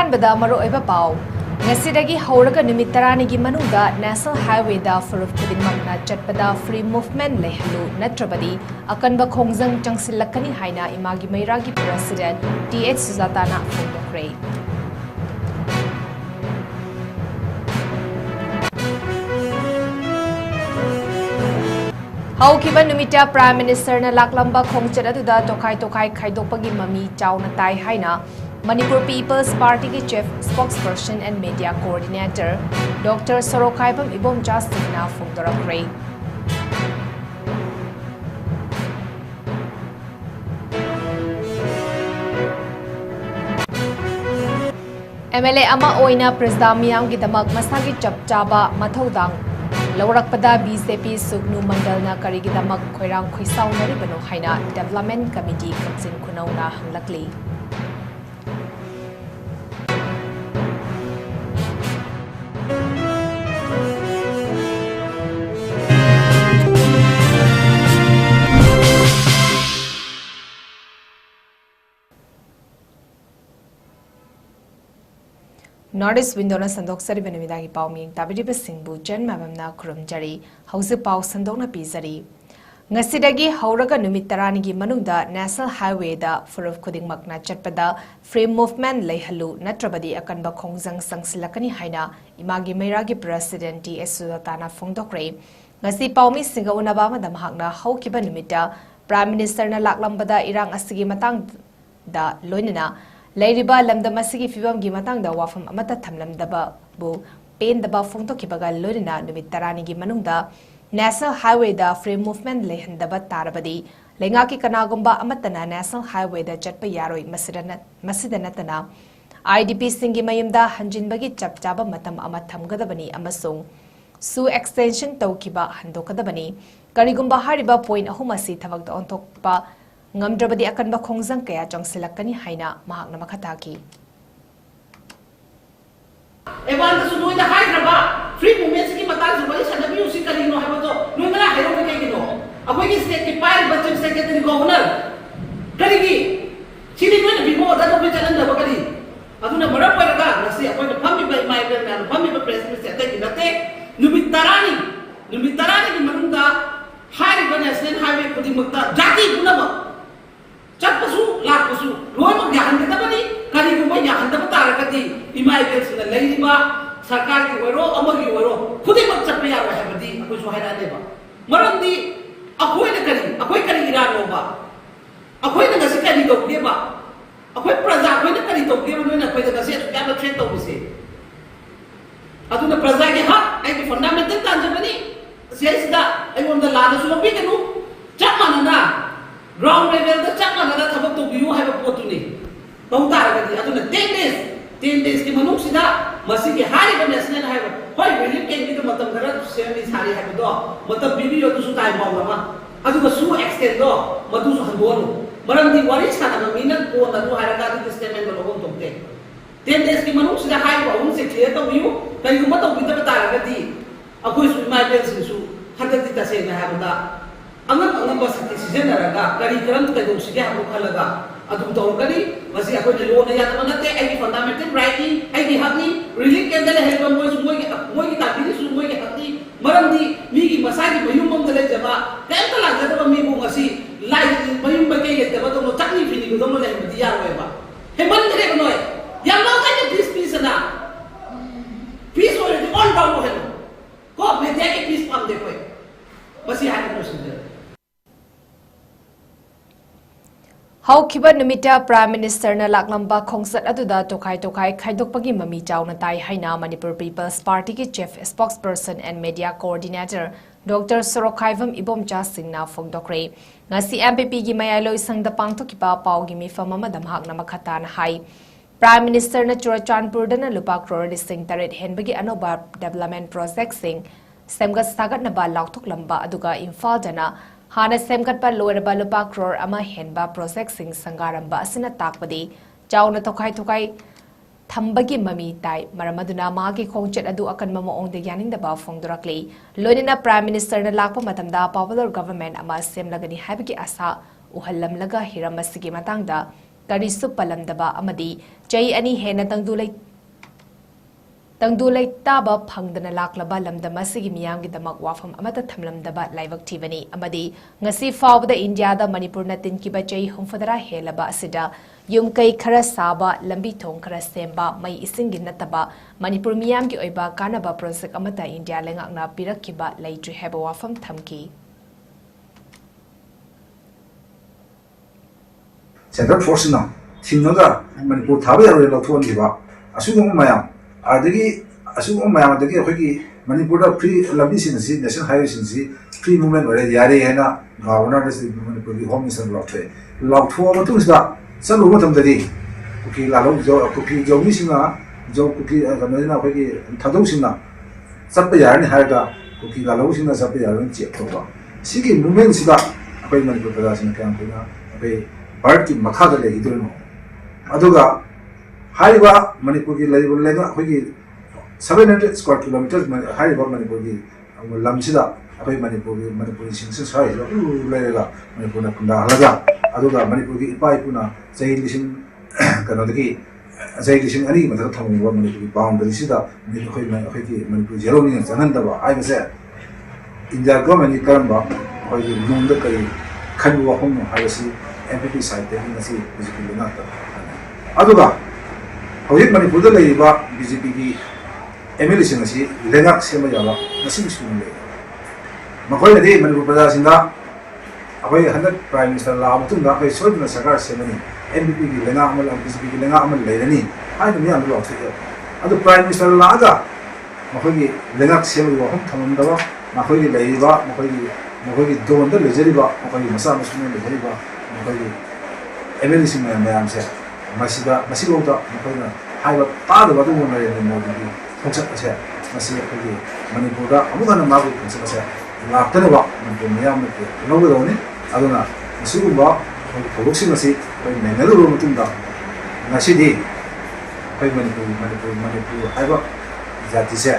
ꯑꯍꯥꯟꯕꯗ ꯃꯔꯨꯑꯣꯏꯕ ꯄꯥꯎ ꯉꯁꯤꯗꯒꯤ ꯍꯧꯔꯒ ꯅꯨꯃꯤꯠ 10ꯅꯤꯒꯤ ꯃꯅꯨꯡꯗ ꯅꯦꯁꯅꯦꯜ ꯍꯥꯏꯋꯦꯗ ꯐꯨꯔꯨꯞ ꯈꯨꯗꯤꯡꯃꯛꯅ ꯆꯠꯄꯗ ꯐ꯭ꯔꯤ ꯃꯨꯚꯃꯦꯟꯠ ꯂꯩꯍꯜꯂꯨ ꯅꯠꯇ꯭ꯔꯕꯗꯤ ꯑꯀꯟꯕ ꯈꯣꯡꯖꯪ ꯆꯪꯁꯤꯜꯂꯛꯀꯅꯤ ꯍꯥꯏꯅ ꯏꯃꯥꯒꯤ ꯃꯩꯔꯥꯒꯤ ꯄ꯭ꯔꯦꯁꯤꯗꯦꯟꯠ 𝐻 ꯐꯣꯡꯗꯣꯛꯈ꯭ꯔꯦ꯫ ꯍꯧꯈꯤꯕ ꯅꯨꯃꯤꯠꯇ ꯄ꯭ꯔꯥꯏꯝ ꯃꯤꯅꯤꯁꯇꯔꯅ ꯂꯥꯛꯂꯝꯕ ꯈꯣꯡꯆꯠ ꯑꯗꯨꯗ ꯇꯣꯈꯥꯏ ꯈꯥꯏꯗꯣꯛꯄꯒꯤ ꯃꯃꯤ ꯆꯥꯎꯅ ꯇꯥꯏ ꯍꯥꯏꯅ ꯃꯅꯤꯄꯨꯔ ꯄꯤꯄꯜꯁ ꯄꯥꯔꯇꯤꯒꯤ chief spokesperson and media coordinator doctor Sorokhaibam ꯏꯕꯣꯝꯆꯥ-ꯁꯤꯡꯅ ꯐꯣꯡꯗꯣꯔꯛꯈ꯭ꯔꯦ꯫ MLA ama oina presda miyamgidamag masagi chapchaba mathaudang lawrakpada BJP sugnu mandalna karigidamag khoirang khoisaunaribano haina development committee 𝐋𝐢𝐯𝐞 hanglakli Northeast Windona Sandok Sari Benamidagi Pauming Tabiriba Singbu Jen Mabamna Kurumjari House Pau Sandokna Pizari Ngasidagi Hauraga Numit 10ꯅꯤꯒꯤ ꯃꯅꯨꯡꯗ National Highwayda Furup Khudingmakna Chatpada Free Movement Leihalu Natrabadi Akanba Khongjang Sangsilakani Haina Imagi Mairagi President 𝐻 Fongdokre Ngasi Paumi Singa Unaba Madam Hakna Haukiba Numita Prime Minister na Laklambada Irang Asigi Matangda Loinina Lairiba lamdam asigi fibamgi matangda wafam amata thamlamdaba bu pendaba fongtokhibaga loirina numit 10ꯅꯤꯒꯤ ꯃꯅꯨꯡꯗ National Highwayda Free Movement lehandaba tarabadi lengaki kanagumba amatana National Highwayda chatpa yaroi masida natana IDP singi mayumda hanjinbagi chapchaba matam ama thamgadabani amasung su extension tawkiba handokadabani karigumba hariba point ahumasi thabakda ontokpa ngamdrabadi akanba khongjang kaya changsilakani haina mahakna makhataki Evan su noida haidraba free movements ki matang su bali sanabi usi kalino habato noida hairo ke kino akoi ki state ki pair bacham secretary governor kaligi chini noida bimo da to be chalan da bakali aduna mara paraga nasi akoi fammi by my man fammi by president se atai nate numit 10니 ki manunda hariba national highway kodi mutta jati punama Chappasu, Lapasu, Roma Yahandabani, Kariguma Yahandabati, Immigrants in the Ladiba, Sakari Wero, Amagi Wero, Kudima Chapia Habadi, which was had a Marandi, Apoikari, Apoikari Iranova, Apoika Sikari Dogeba, Apoik Praza, Apoikari Dogeba, and Apoika Gazette, Gaba Trento, we say. Aduna Prazagi Ha, and the fundamental Tanjamani says that I want the Lada Sulapinu, Chapmanana. Ground level the chakma na thabak to view have a potuni bauta ragadi aduna 10 days ki manuk sida masi ki hari ba national highway hoi really can be the matam gara same is hari have do matam bibi yo su tai ba ma adu su extend do madu su hanbonu maram di wari sa na minan ko na do haraga di statement lo gon tokte 10 days ki manuk sida hai ba un se clear to view kai ko matam bita ta ragadi akoi su emergency su hadak di ta se na have da Angan bas decision naraga kari karam ka do sige hamu khalaga adum tawgani masi akoi ne lo na ya manate ai fundamental right ni ai di hakni really kendale help moi ki tabini su moi ki hakni maram di mi ki masagi bayum mom dale jaba tel la jaba mi bu ngasi lai bayum ba ke yete ba to no takni fini do no le di ya ba he man dere no ya lo ka ni peace na peace already on down ho ko me de ki peace pam de ko masi ha ni procedure Haukiba Numita Prime Minister na Laklamba Khongsat aduda tokai khaidokpagi mami chawna tai haina Manipur People's Party ki Chief Spokesperson and Media Coordinator Dr. Sorokhaibam Ibomcha-Singna Fongdokre ngasi MPP gi mayaloi sangda pangthokiba paugi mifam amadam hakna makhata na hai Prime Minister na Churachandpur na lupa crore lising taret henbagi anoba development project sing semga sagat na ba lauthok lamba aduga Imphal dana Hana semgatpa loiraba lupa crore ama henba project sing sangaramba asina takpadi chawna tokai thambagi mami tai maramaduna magi khongchet adu akan mama ongde yaningdaba fongdorakli loinina Prime Minister na lakpa matamda popular government ama semlagani habigi asa uhallamlaga hiramasigi matangda karisu palamdaba amadi chai ani hena tangdulai taba phangdana laklaba lamdam asigi miyamgi damak wafam amata thamlamdaba laibak thibani amadi ngasi fawbada India da Manipur na tinkiba chai humfadara helaba asida yumkai khara saba lambi thong khara semba mai isingi nataba Manipur miyamgi oiba kanaba project amata India lengakna pirakkiba laitri heba wafam thamki Central Force na thingnaga Manipur thabe yaro lauthon diba asugum mayam adagi asugum mayam adagi akhoi Manipur da free lambi sin si national highway sin si free movement ore yare hena governor da Manipur ki home minister lautho matung sa salu matam dadi kuki lalo jo kuki jogi singa jo kuki gamena akhoi thadong singa sabba yarni haga kuki lalo singa sabba yarni che thoba sigi movement sida akhoi Manipur da sin kan puna abai Bird ki makha da legi dulu, aduga hari ba Manipur ki lagi lega, koi 700 square kilometers hari ba Manipur ki lamsida, abai Manipur singse sai lega Manipur na kunda halaga, aduga Manipur ki ipai puna jai lising kana deki jai lising ani mata thamu ba Manipur ki boundary sida, koi ki Manipur zero ni janan da ba, ai base India government ni karamba, koi ki nung da kai khanu wa hom harasi MPP side taking a seat, basically not. Aduga, how did Manipur the Laiba, BJP, Emily Sinasi, Lenak Semayala, the same school. Makoy day, Manipur Sinda, away 100 Prime Minister Lamutunda, I saw in the Sagar ceremony, MPP, Lenamal, and BJP, Lenamal, Lani, I don't know about it. Other Prime Minister Laga, Makoy, Lenak Semayala, Tamandava, Makoy Laiba, Makoy Don the Lejeriba, Makoy Masama, Lejeriba. MLA sing mayam se masida masiloda makoina haiba tada badu nare modi ki khonsak ase masi khoi Manipur da amugana magu khonsak ase laktana ba Manipur mayam ke logo done aduna masigu ba khoi masi khoi menelu ro mutunda ngasi di khoi Manipur haiba jati se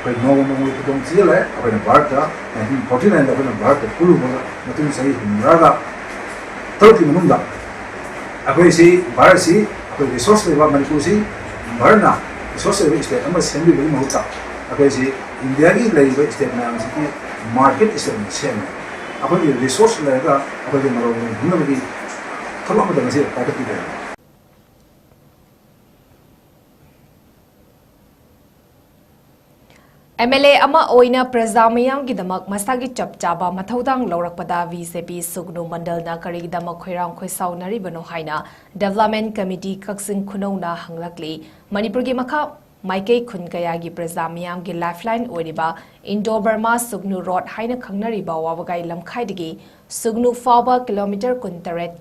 khoi nogo kudong chile khoi Bharata 1949 da khoi Bharata pulu ba mutum sai hinraga Turkey Munda. Aku isi Barat si, aku resource lebar Manipur si, Barna resource lebar state, amma sendiri bagi mahuta. Aku isi India ki lebar state na si market state same. Aku ni resource lebar, aku ni mahu guna bagi, kalau aku dah masih ada tidak. MLA ama oina prazamayam gidamak masagi chapchaba mathaudang laurakpada VCP sugnu mandal na karigidamak khoirang khoisau naribano haina development committee 𝐋𝐢𝐯𝐞 𝐍𝐞𝐰𝐬 hanglakli manipur gi makha maikei khunkaya gi prazamayam gi lifeline oiriba Indo Burma sugnu road haina khangnariba wabagai lamkhaidigi sugnu faba kilometer 18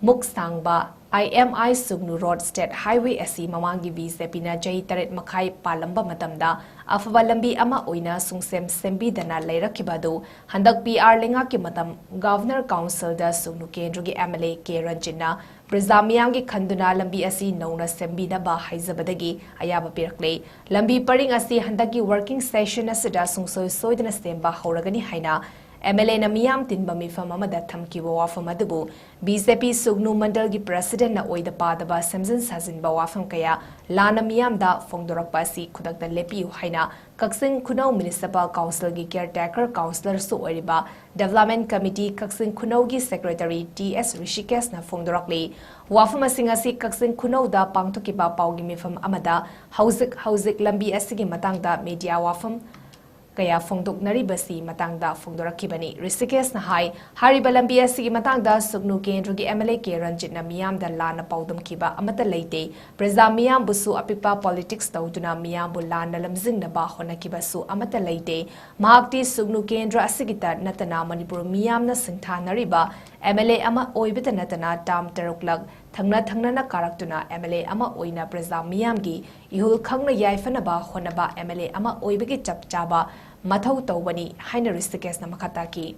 muksangba IMI Sugnu Road State Highway asi mamangi VCP na jai taret makai palamba matamda afaba lambi ama oina sungsem sembi dana leirakibadu handak PR lenga ki matam Governor Council da Sugnu Kendra gi MLA 𝐾 𝐸 gi khanduna lambi asi nauna sembi na ba haizabadagi ayaba pirakle lambi paring asi handak gi working session asida sungsoi soidana semba hauragani haina MLA na miyam tinba mifam amada thamkiba wafam adubu BJP Sugnu Mandal gi President na oida padaba Samson Sajinba wafam kaya lana miyam da fongdorakpa si khudakta lepiu haina 𝐋𝐢𝐯𝐞 Municipal Council gi Caretaker Councillor su oiriba Development Committee 𝐋𝐢𝐯𝐞 gi Secretary TS Rishikesh na fongdorakli wafam asinga si 𝐋𝐢𝐯𝐞 da pangthokiba paugi mifam amada hauzik lambi asigi matangda media wafam kaya fongdok naribasi matangda fongdorakibani Rishikesh na hai hariba lambi asigi matangda Sugnu Kendra gi MLA 𝐾 na miyam da lana paudam kiba amata leite praza miyam busu apipa politics tawduna miyam bu lana lamjing na ba hona kiba su amata leite mahakti Sugnu Kendra asigita natana Manipur miyam na singtha nariba MLA ama oibita natana tam taruklak thangna na karaktuna MLA ama oina praza miyam gi ihul khangna yaifana ba hona ba MLA ama oibigi chapchaba mathau tawbani haina Rishikesh na makataki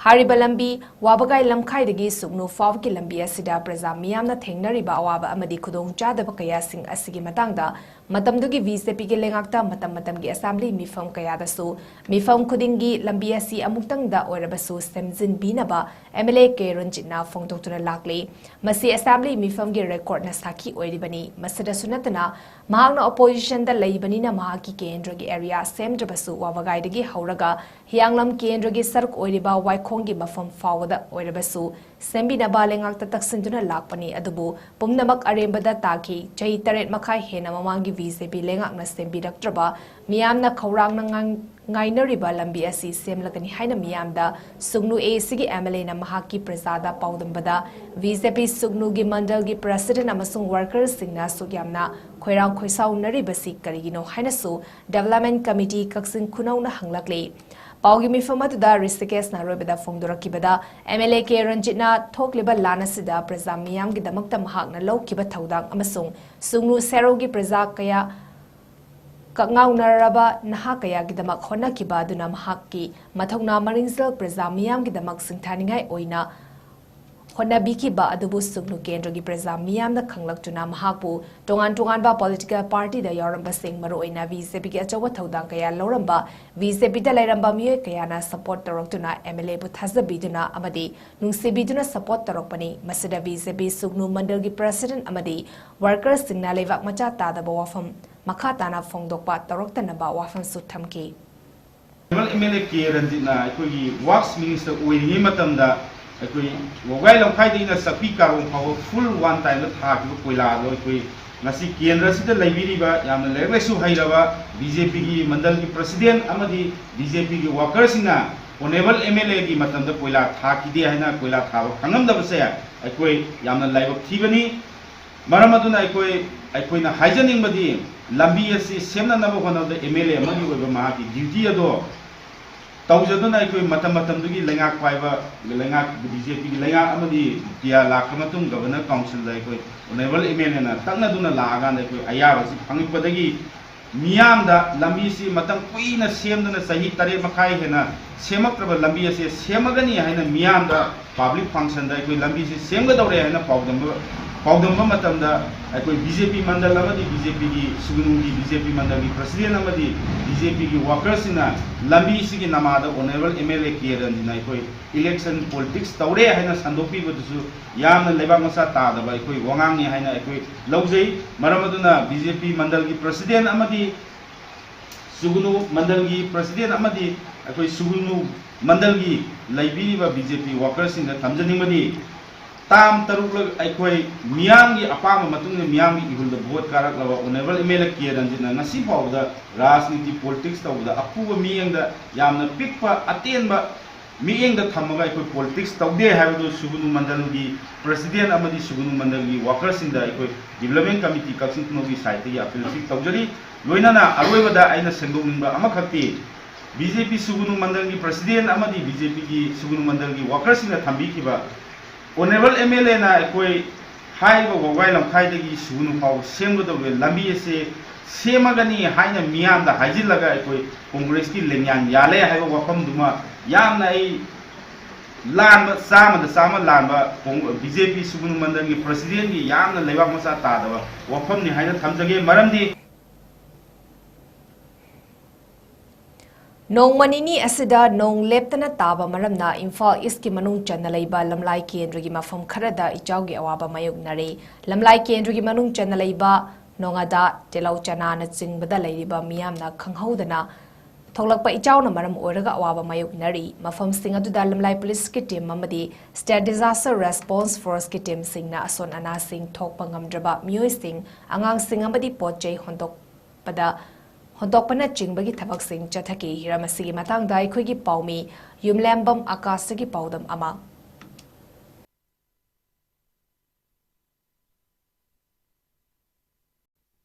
hariba lambi wabagai lamkhaidagi Sugnu faw ki lambi asida praza miyamna thengnariba awaba amadi khudong chadaba kaya sing asigi matangda matamdugi VCP gi lengakta matam gi assembly mifam kayadasu mifam khudingi lambi asi amuktangda oirabasu semjin binaba MLA 𝐶𝐢𝐯𝐞 phongdoktuna lakli masi assembly mifam gi record na sakhi oiribani masada sunatana mahangna opposition da leibani na mahaki kendra gi area semdrabasu wabagai hauraga hianglam kendra gi saruk oiriba waikhong gi mafam fawada oirabasu sembina balengakta taksinduna lakpani adubu pumnamak arembada taki chahi taret makhai hena mamangi VCP lengakna sembiraktraba miyamna khaurangna ngainariba lambi asi semlagani haina miyamda sugnu a sigi MLA na mahaki prasada paudambada VCP sugnu gi mandal gi president amasung workers singna sugyamna khoirang khoisau naribasi karigino haina su development committee kaksin khunauna hanglakli paugi mifamatuda ristikes na roibada phongdorakibada MLA 𝐶𝐢𝐯𝐞 thokliba lanasida praja miyam gi damakta mahakna lawkiba thaudang amasung sugnu serogi praja kaya Kangaunaraba naha kaya gidamak hona kiba duna mahaki mathongna marinzel praja miyam gidamak singthaningai oina hona bikiba adubu sugnu kendra gi praja miyam na khanglaktuna mahakpu tongan ba political party da yoramba sing maru oina VCP gi achawa thaudang kaya loramba VCP da lairamba miyoy kaya na support toroktuna MLA bu thazabiduna amadi nungsibiduna support torokpani masida VCP sugnu mandal gi president amadi workers singna lewak macha tadaba wafam makatana phongdokpa toroktanaba wafam suthamki MLA 𝐶𝐢𝐯𝐞 ꯑꯩꯈꯣꯏꯒꯤ wax minister ꯑꯣꯏꯔꯤꯉꯩ ꯃꯇꯝꯗ ꯑꯩꯈꯣꯏ ꯋꯥꯒꯥꯏ ꯂꯝꯈꯥꯏꯗꯒꯤꯅ ꯆꯥꯛꯄꯤ ꯀꯥꯔꯣꯡ ꯐꯥꯎꯕ full one ꯇꯥꯏꯝꯗ ꯊꯥꯈꯤꯕ ꯀꯣꯏꯂꯥꯗꯣ ꯑꯩꯈꯣꯏ ꯉꯁꯤ ꯀꯦꯟꯗ꯭ꯔꯁꯤꯗ ꯂꯩꯕꯤꯔꯤꯕ ꯌꯥꯝꯅ ꯂꯥꯏꯔꯤꯛ ꯂꯥꯏꯁꯨ ꯍꯩꯔꯕ BJPꯒꯤ ꯃꯟꯗꯜꯒꯤ ꯄ꯭ꯔꯁꯤꯗꯦꯟꯠ ꯑꯃꯗꯤ BJPꯒꯤ ꯋꯥꯀꯔꯁꯤꯡꯅ ꯑꯣꯅꯦꯕꯜ MLAꯒꯤ ꯃꯇꯝꯗ ꯀꯣꯏꯂꯥ ꯊꯥꯈꯤꯗꯦ ꯍꯥꯏꯅ ꯀꯣꯏꯂꯥ ꯊꯥꯕ ꯈꯪꯉꯝꯗꯕꯁꯦ ꯑꯩꯈꯣꯏ ꯌꯥꯝꯅ ꯂꯥꯏꯕꯛ ꯊꯤꯕꯅꯤ ꯃꯔꯝ ꯑꯗꯨꯅ ꯑꯩꯈꯣꯏꯅ ꯍꯥꯏꯖꯅꯤꯡꯕꯗꯤ ꯂꯝꯕꯤ ꯑꯁꯤ ꯁꯦꯝꯅꯅꯕ ꯍꯣꯠꯅꯕꯗ MLA ꯑꯃꯒꯤ ꯑꯣꯏꯕ ꯃꯍꯥꯛꯀꯤ ꯗ꯭ꯌꯨꯇꯤ ꯑꯗꯣ तौजदुना अखोई मतमतमदुगी लेंगाक पाइबा लेंगाक BJPगी लेंगाक अमदी दिया लाख मतुंग गवर्नर काउंसिल दा अखोई ओनेबल MLA ना तकनादुना लागान अखोई अयाबसी फंगिपदगी मियामदा लंबीसी मतम कुइना सेमदुना सही तरे मखाई हेना सेमक्रब लंबी असे सेमगनी हैना मियामदा पब्लिक फंक्शन दा अखोई लंबीसी सेमगदौरे हैना पाउदम मतमदा अखोई BJP मंडल अमदी BJPगी सुगुनुगी BJP मंडलगी प्रेसिडेंट अमदी BJPगी वर्कर्सना लंबीसी नमादा ओनेबल MLA 𝐶𝐢𝐯𝐞 अखोई इलेक्शन पॉलिटिक्स तौरे हैना संदोपीबदुसु यामना लेबाक मसा तादबा अखोई वंगांगनी हैना अखोई लौजै मरमदुना BJP मंडलगी प्रेसिडेंट अमदी सुगुनु मंडलगी प्रेसिडेंट अमदी अखोई सुगुनु मंडलगी लैबीबा BJP वर्कर्सना थमजनिंगबदी ताम तरुक अखोई मियामगी अपाम मतुंग मियामगी इहुल भोट कारक ओनेबल MLA 𝐶𝐢𝐯𝐞 ngasi fawda राजनीति पॉलिटिक्स तौदा अपुब मियंगदा यामना पिकपा अतेनबा मियंगदा थमगा अखोई पॉलिटिक्स तौदे हाबदो सुगुनु मंडलगी प्रेसिडेंट अमदी सुगुनु मंडलगी वर्कर्स इंदा अखोई डेवलपमेंट कमिटी कक्सिंगनोगी साइटगी अपील तौजरी लोइनाना अरोइबदा आइना सेंदोनिंबा अमखक्ति BJP सुगुनु मंडलगी प्रेसिडेंट अमदी BJPगी सुगुनु मंडलगी वर्कर्स इंदा थंबीखिबा ओनेबल MLA ना अखोई हाइबा वगाई लमखाइदगी सुगुनु फाव सेमगदबे लंबी से सेमगनी हाइना मियामदा हाइजिलगा अखोई कांग्रेस की लेंयान याले हाइबा वफमदुमा यामना आई लानबा चामा लानबा BJP सुगुनु मंडलगी प्रेसिडेंट की यामना लेबाक मसा तादबा वफमनि हाइना थमजगे मरमदी नोंगमनिनी असिदा नोंग लेप्तना ताबा मरमना इम्फाल ईस्ट की मनुंग चन्ना लैबा लमलाई केंद्रगी मफम खरदा इचाउगी अवाबा मायोगनरे लमलाई केंद्रगी मनुंग चन्ना लैबा नोंगादा तेलाउ चनाना चिंगबदा लैरिबा मियामना खंगहौदना थोलकपा इचाउना मरम ओइरगा अवाबा मायोगनरी मफम सिंग अदुदा लमलाई पुलिस की टीम अमदी स्टेट डिजास्टर रेस्पॉन्स फोर्स की टीम सिंगना असोन अना सिंग थोकपा ngamdraba मियोय सिंग अंगांग सिंग अमदी पोचै होंदोकपदा होंदोकपना चिंगबगी थबक सिंग चथकी हिरामसिगी मतंगदा अखोइगी पाउमी युमलैम्बम आकाशगी पाउदम अमा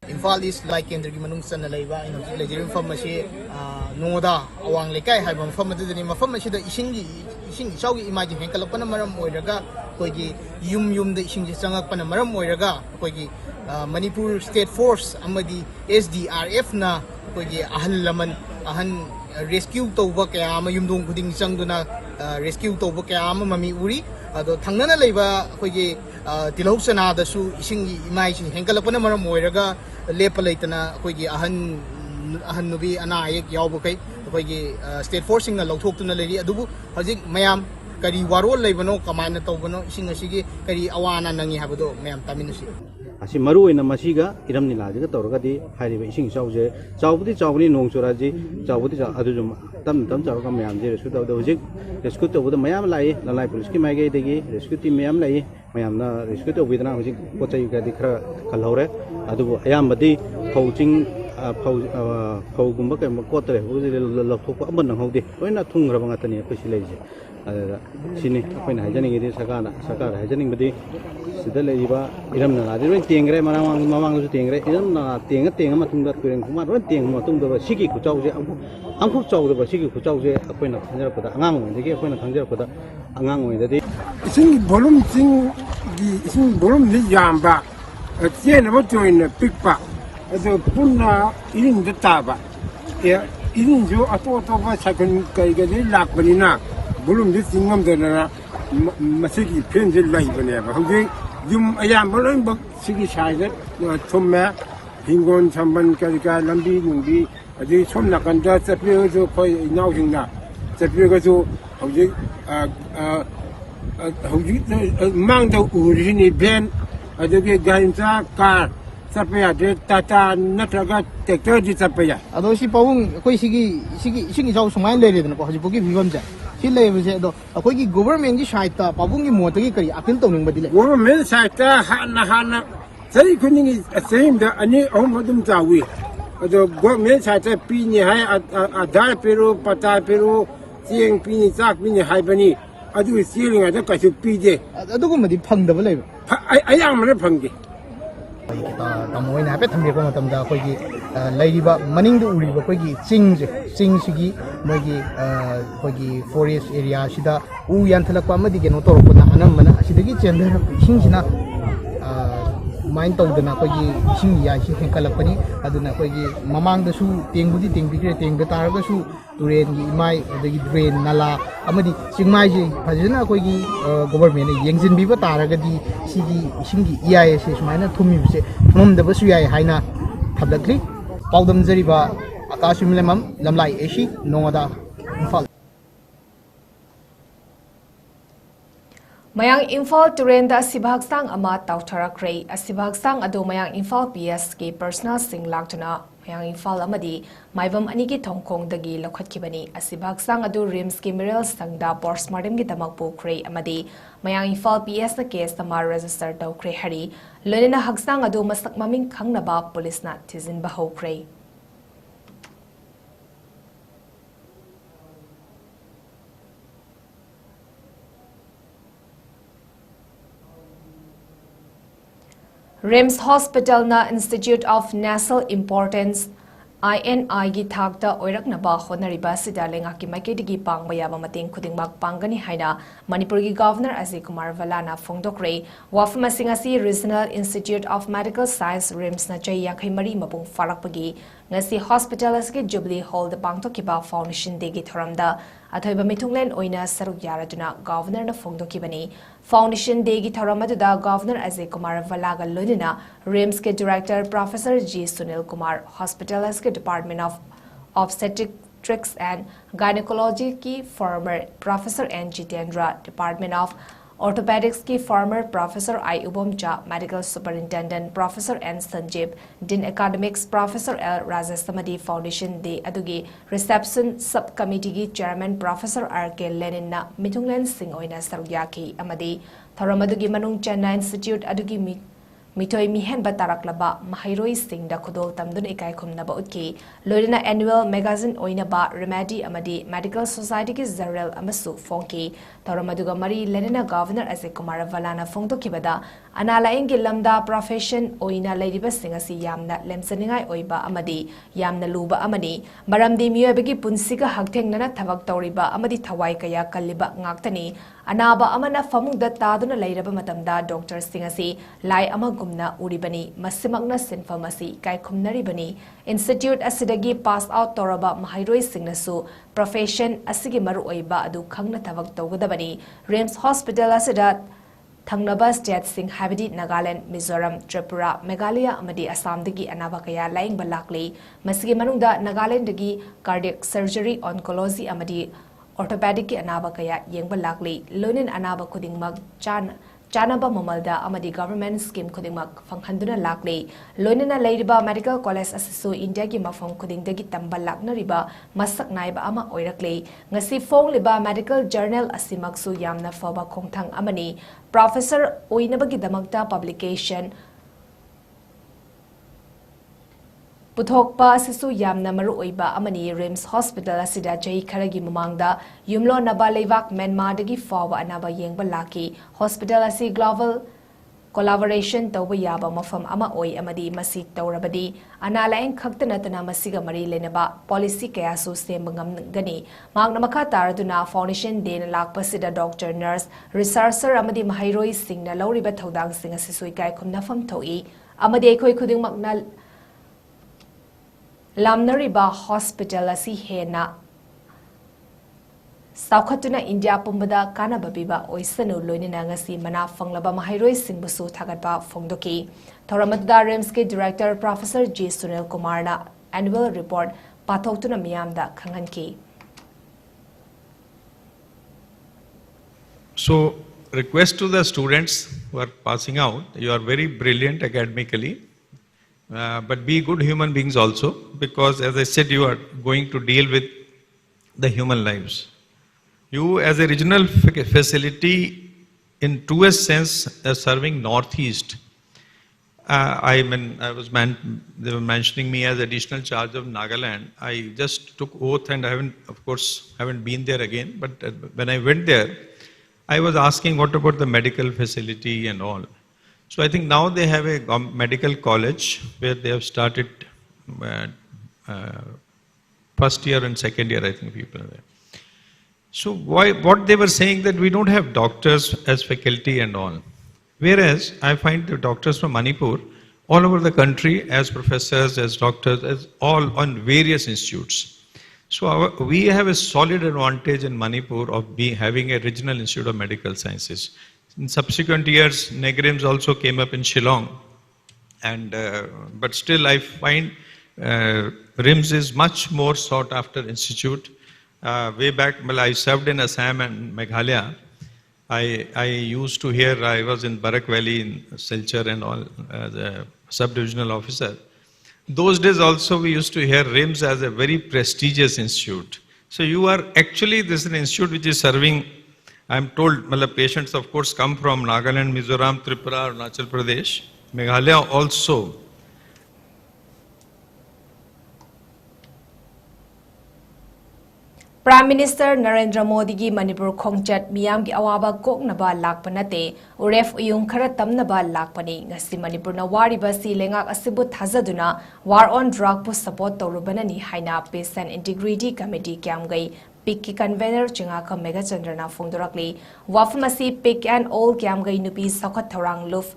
इम्फाल ईस्ट लाइक केंद्र की मनुंग सन लैबा इन लेजरिंग फम मसे नोदा अवांग लेकाय हाइबम फम मदुदनी मफम मसिदा इसिंगी इचाउगी इमाजी हेंकलपना मरम ओइरगा कोइगी युम द इसिंगी चंगकपना मरम ओइरगा कोइगी मणिपुर स्टेट फोर्स अमदी SDRF ना कोइगी अहल लमन अहन रेस्क्यू तौबा कया युमदोंग खुदिंग चंगदुना रेस्क्यू तौबा कया ममी उरी ꯑꯗꯣ ꯊꯪꯅꯅ ꯂꯩꯕ ꯑꯩꯈꯣꯏꯒꯤ ꯇꯤꯜꯍꯧ ꯆꯅꯥꯗꯁꯨ ꯏꯁꯤꯡꯒꯤ ꯏꯃꯥꯏꯁꯤ ꯍꯦꯟꯒꯠꯂꯛꯄꯅ ꯃꯔꯝ ꯑꯣꯏꯔꯒ ꯂꯦꯞꯄ ꯂꯩꯇꯅ ꯑꯩꯈꯣꯏꯒꯤ ꯑꯍꯟ ꯅꯨꯕꯤ ꯑꯅꯥ ꯑꯌꯦꯛ ꯌꯥꯎꯕꯈꯩ ꯑꯩꯈꯣꯏꯒꯤ ꯁ꯭ꯇꯦꯠ ꯐꯣꯔꯁꯁꯤꯡꯅ ꯂꯧꯊꯣꯛꯇꯨꯅ ꯂꯩꯔꯤ ꯑꯗꯨꯕꯨ ꯍꯧꯖꯤꯛ ꯃꯌꯥꯝ ꯀꯔꯤ ꯋꯥꯔꯣꯜ ꯂꯩꯕꯅꯣ ꯀꯃꯥꯏꯅ ꯇꯧꯕꯅꯣ ꯏꯁꯤꯡ ꯑꯁꯤꯒꯤ ꯀꯔꯤ ꯑꯋꯥ ꯑꯅꯥ ꯅꯪꯉꯤ ꯍꯥꯏꯕꯗꯣ ꯃꯌꯥꯝ ꯇꯥꯃꯤꯟꯅꯁꯤ ꯑꯁꯤ ꯃꯔꯨ ꯑꯣꯏꯅ ꯃꯁꯤꯒ ꯏꯔꯝ ꯅꯤꯂꯥꯁꯤꯒ ꯇꯧꯔꯒꯗꯤ ꯍꯥꯏꯔꯤꯕ ꯏꯁꯤꯡ ꯏꯆꯥꯎꯁꯦ ꯆꯥꯎꯕꯗꯤ ꯆꯥꯎꯕꯅꯤ ꯅꯣꯡ ꯆꯨꯔꯛꯑꯗꯤ ꯆꯥꯎꯕꯗꯤ ꯑꯗꯨꯁꯨ ꯇꯞꯅ ꯇꯞꯅ ꯆꯥꯎꯔꯒ ꯃꯌꯥꯝꯁꯦ ꯔꯦꯁꯀ꯭ꯌꯨ ꯇꯧꯕꯗ ꯍꯧꯖꯤꯛ ꯔꯦꯁꯀ꯭ꯌꯨ ꯇꯧꯕꯗ ꯃꯌꯥꯝ ꯂꯥꯛꯏ ꯂꯅꯥꯏ ꯄꯨꯂꯤꯁꯀꯤ ꯃꯥꯏꯀꯩꯗꯒꯤ ꯔꯦꯁꯀ꯭ꯌꯨ ꯇꯤꯝ ꯃꯌꯥꯝ ꯂꯥꯛꯏ ꯃꯌꯥꯝꯅ ꯔꯦꯁꯀ꯭ꯌꯨ ꯇꯧꯕꯤꯗꯅ ꯍꯧꯖꯤꯛ ꯄꯣꯠ ꯆꯩ ꯈꯔ ꯀꯜꯍꯧꯔꯦ ꯑꯗꯨꯕꯨ ꯑꯌꯥꯝꯕꯗꯤ ꯐꯧ ꯆꯤꯡ ꯐꯧꯒꯨꯝꯕ ꯀꯩꯒꯨꯝꯕ ꯀꯣꯠꯇꯔꯦ ꯂꯧꯊꯣꯛꯄ ꯑꯃ ꯅꯪꯍꯧꯗꯦ ꯂꯣꯏꯅ ꯊꯨꯡꯈ꯭ꯔꯕ ꯉꯥꯛꯇꯅꯤ ꯑꯩꯈꯣꯏ ꯁꯤ ꯂꯩꯔꯤꯁꯦ ꯑꯗꯨꯗ ꯁꯤꯅꯤ ꯑꯩꯈꯣꯏꯅ ꯍꯥꯏꯖꯅꯤꯡꯉꯤꯗꯤ ꯁꯔꯀꯥꯔꯗ ꯍꯥꯏꯖꯅꯤꯡꯕꯗꯤ ꯁꯤꯗ ꯂꯩꯔꯤꯕ ꯏꯔꯝ ꯅꯂꯥꯗꯤ ꯂꯣꯏ ꯇꯦꯡꯈ꯭ꯔꯦ ꯃꯃꯥꯡꯗꯁꯨ ꯇꯦꯡꯈ꯭ꯔꯦ ꯏꯔꯝ ꯅꯂꯥ ꯇꯦꯡꯉ ꯃꯇꯨꯡꯗ ꯇꯨꯔꯦꯟ ꯈꯣꯡꯕꯥꯟ ꯂꯣꯏ ꯇꯦꯡꯉ ꯃꯇꯨꯡꯗ ꯁꯤꯒꯤ ꯈꯨꯆꯥꯎꯁꯦ ꯑꯃꯨꯛ ꯆꯥꯎꯗꯕ ꯁꯤꯒꯤ ꯈꯨꯆꯥꯎꯁꯦ ꯑꯩꯈꯣꯏꯅ ꯈꯪꯖꯔꯛꯄꯗ ꯑꯉꯥꯡ ꯑꯣꯏꯔꯤꯉꯩꯗꯒꯤ ꯑꯩꯈꯣꯏꯅ ꯈꯪꯖꯔꯛꯄꯗ ꯑꯉꯥꯡ ꯑꯣꯏꯔꯤꯉꯩꯗꯗꯤ ꯏꯁꯤꯡꯒꯤ ꯚꯣꯂꯨꯝ ꯆꯤꯡꯒꯤ ꯏꯁꯤꯡ ꯚꯣꯂꯨꯝꯗꯤ ꯌꯥꯝꯕ ꯆꯦꯟꯅꯕ ꯆꯣꯏꯅ ꯄꯤꯛꯄ ꯑꯗꯨ ꯄꯨꯟꯅ ꯏꯔꯤꯡꯗ ꯇꯥꯕ ꯏꯔꯤꯡꯁꯨ ꯑꯇꯣꯞ ꯑꯇꯣꯞꯄ ꯁꯥꯏꯀꯜ ꯀꯩꯀꯩꯗꯒꯤ ꯂꯥꯛꯄꯅꯤꯅ ꯚꯣꯂꯨꯝꯗꯤ ꯆꯤꯡꯉꯝꯗꯗꯅ ꯃꯁꯤꯒꯤ ꯐꯤꯕꯝꯁꯤ ꯂꯩꯕꯅꯦꯕ ꯍꯧꯖꯤꯛ ꯌꯨꯝ ꯑꯌꯥꯝꯕ ꯂꯣꯏꯅꯃꯛ ꯁꯤꯒꯤ ꯁꯥꯏꯗ ꯊꯨꯝꯃꯦ ꯍꯤꯡꯒꯣꯜ ꯁꯝꯕꯜ ꯀꯔꯤ ꯂꯝꯕꯤ ꯅꯨꯡꯕꯤ ꯑꯗꯒꯤ ꯁꯣꯝ ꯅꯥꯀꯟꯗ ꯆꯠꯄꯤꯔꯒꯁꯨ ꯑꯩꯈꯣꯏ ꯏꯅꯥꯎꯁꯤꯡꯅ ꯆꯠꯄꯤꯔꯒꯁꯨ ꯍꯧꯖꯤꯛ ꯃꯥꯡꯗ ꯎꯔꯤꯁꯤꯅꯤ ꯚꯦꯟ ꯑꯗꯒꯤ ꯒꯥꯔꯤ ꯃꯆꯥ ꯀꯥꯔ ꯆꯠꯄ ꯌꯥꯗꯦ ꯇꯥꯇꯥ ꯅꯠꯇ꯭ꯔꯒ ꯇ꯭ꯔꯦꯛꯇꯔꯗꯤ ꯆꯠꯄ ꯌꯥꯏ ꯑꯗꯣ ꯁꯤ ꯄꯥꯕꯨꯡ ꯑꯩꯈꯣꯏ ꯁꯤꯒꯤ ꯏꯁꯤꯡ ꯏꯆꯥꯎ ꯁꯨꯃꯥꯏꯅ ꯂꯩꯔꯦꯗꯅꯀꯣ ꯍꯧꯖꯤꯛꯐꯥꯎꯒꯤ ꯐꯤꯕꯝꯁꯦ ꯁꯤ ꯂꯩꯕꯁꯦ ꯑꯗꯣ ꯑꯩꯈꯣꯏꯒꯤ ꯒꯣꯚꯔꯟꯃꯦꯟꯠꯒꯤ ꯁꯥꯏꯠꯇ ꯄꯥꯕꯨꯡꯒꯤ ꯃꯣꯠꯇꯒꯤ ꯀꯔꯤ ꯑꯄꯤꯜ ꯇꯧꯅꯤꯡꯕꯗꯤ ꯂꯩ ꯒꯣꯚꯔꯟꯃꯦꯟꯠ ꯁꯥꯏꯠꯇ ꯍꯥꯟꯅ ꯆꯍꯤ ꯈꯨꯗꯤꯡꯒꯤ ꯆꯍꯤ ꯑꯃꯗ 2-3 ꯑꯗꯨꯝ ꯆꯥꯎꯏ ꯑꯗꯣ ꯒꯣꯚꯔꯟꯃꯦꯟꯠ ꯁꯥꯏꯠꯇ ꯄꯤꯅꯤ ꯍꯥꯏ ꯑꯙꯥꯔ ꯄꯤꯔꯨ ꯄꯇꯥ ꯄꯤꯔꯨ ꯆꯦꯡ ꯄꯤꯅꯤ ꯆꯥꯛ ꯄꯤꯅꯤ ꯍꯥꯏꯕꯅꯤ ꯑꯗꯨ ꯆꯦꯜꯂꯤꯉꯩꯗ ꯀꯩꯁꯨ ꯄꯤꯗꯦ ꯑꯗꯨꯒꯨꯝꯕꯗꯤ ꯐꯪꯗꯕ ꯂꯩꯕ ꯑꯌꯥꯝꯕꯅ ꯐꯪꯗꯦ ꯇꯥꯃꯣ ꯍꯣꯏꯅ ꯍꯥꯏꯐꯦꯠ ꯊꯝꯕꯤꯔꯛꯄ ꯃꯇꯝꯗ ꯑꯩꯈꯣꯏꯒꯤ ꯂꯩꯔꯤꯕ ꯃꯅꯤꯡꯗ ꯎꯔꯤꯕ ꯑꯩꯈꯣꯏꯒꯤ ꯆꯤꯡꯁꯤꯒꯤ ꯃꯣꯏꯒꯤ ꯑꯩꯈꯣꯏꯒꯤ ꯐꯣꯔꯦꯁ ꯑꯦꯔꯤꯌꯥꯁꯤꯗ ꯎ ꯌꯥꯟꯊꯠꯂꯛꯄ ꯑꯃꯗꯤ ꯀꯩꯅꯣ ꯇꯧꯔꯛꯄꯅ ꯑꯅꯝꯕꯅ ꯑꯁꯤꯗꯒꯤ ꯆꯦꯟꯊꯔꯛꯄ ꯏꯁꯤꯡꯁꯤꯅ ꯑꯗꯨꯃꯥꯏꯅ ꯇꯧꯗꯅ ꯑꯩꯈꯣꯏꯒꯤ ꯏꯁꯤꯡ ꯏꯌꯥꯏꯁꯤ ꯍꯦꯟꯒꯠꯂꯛꯄꯅꯤ ꯑꯗꯨꯅ ꯑꯩꯈꯣꯏꯒꯤ ꯃꯃꯥꯡꯗꯁꯨ ꯇꯦꯡꯕꯨꯗꯤ ꯇꯦꯡꯕꯤꯈ꯭ꯔꯦ ꯇꯦꯡꯕ ꯇꯥꯔꯒꯁꯨ ꯇꯨꯔꯦꯟꯒꯤ ꯏꯃꯥꯏ ꯑꯗꯒꯤ ꯗ꯭ꯔꯦꯟ ꯅꯂꯥ ꯑꯃꯗꯤ ꯆꯤꯡꯃꯥꯏꯁꯤ ꯐꯖꯅ ꯑꯩꯈꯣꯏꯒꯤ ꯒꯣꯚꯔꯟꯃꯦꯟꯠꯅ ꯌꯦꯡꯁꯤꯟꯕꯤꯕ ꯇꯥꯔꯒꯗꯤ ꯁꯤꯒꯤ ꯏꯁꯤꯡꯒꯤ ꯏꯌꯥꯏ ꯑꯁꯤ ꯁꯨꯃꯥꯏꯅ ꯊꯨꯝꯃꯤꯕꯁꯦ ꯊꯨꯝꯃꯝꯗꯕꯁꯨ ꯌꯥꯏ ꯍꯥꯏꯅ ꯊꯝꯂꯛꯂꯤ ꯄꯥꯎꯗꯝꯖꯔꯤꯕ ꯑꯀꯥꯁ ꯂꯝꯂꯝ ꯂꯝꯂꯥꯏ ꯑꯦꯁꯤ ꯅꯣꯡꯉꯥꯗ ꯏꯝꯐꯥꯜ ꯃꯌꯥꯡ ꯏꯝꯐꯥꯜ ꯇꯨꯔꯦꯟꯗ ꯑꯁꯤꯕ ꯍꯛꯆꯥꯡ ꯑꯃ ꯇꯥꯎꯊꯔꯛꯈ꯭ꯔꯦ ꯑꯁꯤꯕ ꯍꯛꯆꯥꯡ ꯑꯗꯨ ꯃꯌꯥꯡ ꯏꯝꯐꯥꯜ PSꯀꯤ ꯄꯔꯁꯅꯦꯜꯁꯤꯡ ꯂꯥꯛꯇꯨꯅ ꯃꯌꯥꯡ ꯏꯝꯐꯥꯜ ꯑꯃꯗꯤ ꯃꯥꯏꯕꯝ ꯑꯅꯤꯒꯤ ꯊꯣꯡꯈꯣꯡꯗꯒꯤ ꯂꯧꯈꯠꯈꯤꯕꯅꯤ ꯑꯁꯤꯕ ꯍꯛꯆꯥꯡ ꯑꯗꯨ ꯔꯤꯝꯁꯀꯤ ꯃꯤꯔꯦꯜ ꯁꯪꯗ ꯄꯣꯁꯠꯃꯣꯔꯇꯦꯝꯒꯤꯗꯃꯛ ꯄꯨꯈ꯭ꯔꯦ ꯑꯃꯗꯤ ꯃꯌꯥꯡ ꯏꯝꯐꯥꯜ PSꯅ ꯀꯦꯁ ꯑꯃ ꯔꯦꯖꯤꯁꯇꯔ ꯇꯧꯈ꯭ꯔꯦ ꯍꯥꯏꯔꯤ ꯂꯣꯏꯅꯅ ꯍꯛꯆꯥꯡ ꯑꯗꯨ ꯃꯁꯛ ꯃꯃꯤꯡ ꯈꯪꯅꯕ ꯄꯨꯂꯤꯁꯅ ꯊꯤꯖꯤꯟꯕ ꯍꯧꯈ꯭ꯔꯦ ꯔꯤꯝꯁ ꯍꯣꯁꯄꯤꯇꯥꯜꯅ ꯏꯟꯁꯇꯤꯇ꯭ꯌꯨꯠ ꯑꯣꯐ ꯅꯦꯁꯅꯦꯜ ꯏꯝꯄꯣꯔꯇꯦꯟꯁ INIꯒꯤ ꯊꯥꯛꯇ ꯑꯣꯏꯔꯛꯅꯕ ꯍꯣꯠꯅꯔꯤꯕ ꯑꯁꯤꯗ ꯂꯩꯉꯥꯛꯀꯤ ꯃꯥꯏꯀꯩꯗꯒꯤ ꯄꯥꯡꯕ ꯌꯥꯕ ꯃꯇꯦꯡ ꯈꯨꯗꯤꯡꯃꯛ ꯄꯥꯡꯒꯅꯤ ꯍꯥꯏꯅ ꯃꯅꯤꯄꯨꯔꯒꯤ ꯒꯚꯔꯅꯔ 𝐋𝐢𝐯𝐬 ꯐꯣꯡꯗꯣꯛꯈ꯭ꯔꯦ ꯋꯥꯐꯝ ꯑꯁꯤ ꯉꯁꯤ regional institute of medical science ꯔꯤꯝꯁꯅ ꯆꯍꯤ 53 ꯃꯄꯨꯡ ꯐꯥꯔꯛꯄꯒꯤ ꯉꯁꯤ ꯍꯣꯁꯄꯤꯇꯥꯜ ꯑꯁꯤꯒꯤ ꯖꯨꯕꯤꯂꯤ ꯍꯣꯜꯗ ꯄꯥꯡꯊꯣꯛꯈꯤꯕ ꯐꯥꯎꯟꯗꯦꯁꯟ ꯗꯦꯒꯤ ꯊꯧꯔꯝꯗ ꯑꯊꯣꯏꯕ ꯃꯤꯊꯨꯡꯂꯦꯟ ꯑꯣꯏꯅ ꯁꯔꯨꯛ ꯌꯥꯔꯗꯨꯅ ꯒꯚꯔꯅꯔꯅ ꯐꯣꯡꯗꯣꯛꯈꯤꯕꯅꯤ ꯐꯥꯎꯟꯗꯦꯁꯟ ꯗꯦꯒꯤ ꯊꯧꯔꯝ ꯑꯗꯨꯗ ꯒꯚꯔꯅꯔ 𝐋𝐢𝐯𝐬ꯒ ꯂꯣꯏꯅꯅ ꯔꯤꯝꯁꯀꯤ director professor G. Sunil Kumar hospital ꯑꯁꯤꯒꯤ department of Obstetrics and Gynecology की former Professor N. Jitendra, Department of Orthopedics की former Professor I. Ubomcha, Medical Superintendent Professor N. Sanjeev, Dean Academics Professor L. Rajesh Samadi Foundation Day अदुगी Reception Subcommittee की Chairman Professor R. K. Lenin ना मिथुंगलेन सिंह ओइना सरुयाकी अमदी थौरम अदुगी मनुंग चेन्नई इंस्टीट्यूट अदुगी मिथोई मिहेन बतारकलबा महिरोई सिंह खुदोल तमदुन इकाई खुमनबा उतकी लोइना एनुअल मैगजीन ओइनबा रेमेडी अमदी मेडिकल सोसाइटी की जर्नल अमसु फोंकी तौरमदुगा मरी लेनेना गवर्नर 𝐋𝐢𝐯𝐬 फोंदोखिबदा अनालायंगी लमदा प्रोफेशन ओइना लेरिबा सिंह असि यामना लेमसनिंगाई ओइबा अमदी यामना लुबा अमनी मरमदी मियोबगी पुंसिगा हक्थेंगना थबक तौरिबा अमदी थवाई कया कल्लिबा ngaktani anaba amana famungda taduna leiraba matamda doctor singasi lai amagumna uribani masimagna sinfam asi kaikhumnaribani institute asidagi pass out toraba mahairoi singnasu profession asigi maru oiba adu khangna thabak tawgadabani rims hospital asida Thangnaba state sing habidi Nagaland, Mizoram, Tripura, Meghalaya amadi Assam dagi anaba kaya laing balakli masigi manungda Nagaland dagi cardiac surgery oncology amadi orthopedic ki anaba kaya yengba lakli lonin anaba khudingmak chanaba mamalda amadi government scheme khudingmak fangkhanduna lakli lonina leiriba medical college asisu India gi mafam khudingdagi tambal laknariba masak naiba ama oirakli ngasi fongliba medical journal asimaksu yamna faba khongthang amani professor oinabagi damakta publication Puthokpa asisu yamna maru oiba amani Rims Hospital asida chai kharagi mamangda yumlo naba leivak Myanmar dagi fawa anaba yengba laki hospital asi global collaboration tawba yaba mafam ama oi amadi masi tawrabadi analain khaktanatana masiga mari lenaba policy kaya su sembangam gani magna makha taraduna foundation den lakpasida doctor nurse researcher amadi mahairoi singna lawriba thodang singa sisui kai khumna fam thoi amadi ekhoi khuding makna Lamnariba Hospital asi hena Saukhatuna India pumbada kana babiba oisanu loinina ngasi mana fanglaba mahairoi singbusu thagatba phongdoki thoramatda Rims ke director Professor 𝐶𝐞𝐰𝐬 na annual report pathoktuna miyamda khanghanki So request to the students who are passing out, you are very brilliant academically. But be good human beings also, because as I said, you are going to deal with the human lives. You as a regional facility in truest sense serving Northeast. They were mentioning me as additional charge of Nagaland. I just took oath and I haven't been there again. But when I went there, I was asking what about the medical facility and all. So I think now they have a medical college where they have started first year and second year, I think people are there. So what they were saying that we don't have doctors as faculty and all. Whereas I find the doctors from Manipur all over the country as professors, as doctors, as all on various institutes. So we have a solid advantage in Manipur of having a regional institute of medical sciences. In subsequent years, NEGRIMS also came up in Shillong, and but still I find RIMS is much more sought after institute. Way back, well, I served in Assam and Meghalaya. I used to hear, I was in Barak Valley in Silchar and all as a sub-divisional officer. Those days also we used to hear RIMS as a very prestigious institute. So you are actually, this is an institute which is serving, I am told, patients of course come from Nagaland, Mizoram, Tripura, Arunachal Pradesh, Meghalaya also. Prime Minister Narendra Modi gi Manipur khongchat miyam gi awaba koknaba lakpanate uref uyung khara tamnaba lakpani ngasi Manipur na wariba si lengak asibu thazaduna war on drug pu support tawrubanani haina Peace and Integrity Committee 𝐶𝐤𝐯𝐬 PIC convener 𝐶𝐤𝐸𝐬 𝐁𝐫𝐴 Phongdorakli wafmasi PIC and all 𝐶𝐤𝐸𝐬 nupi sakhat thorang luf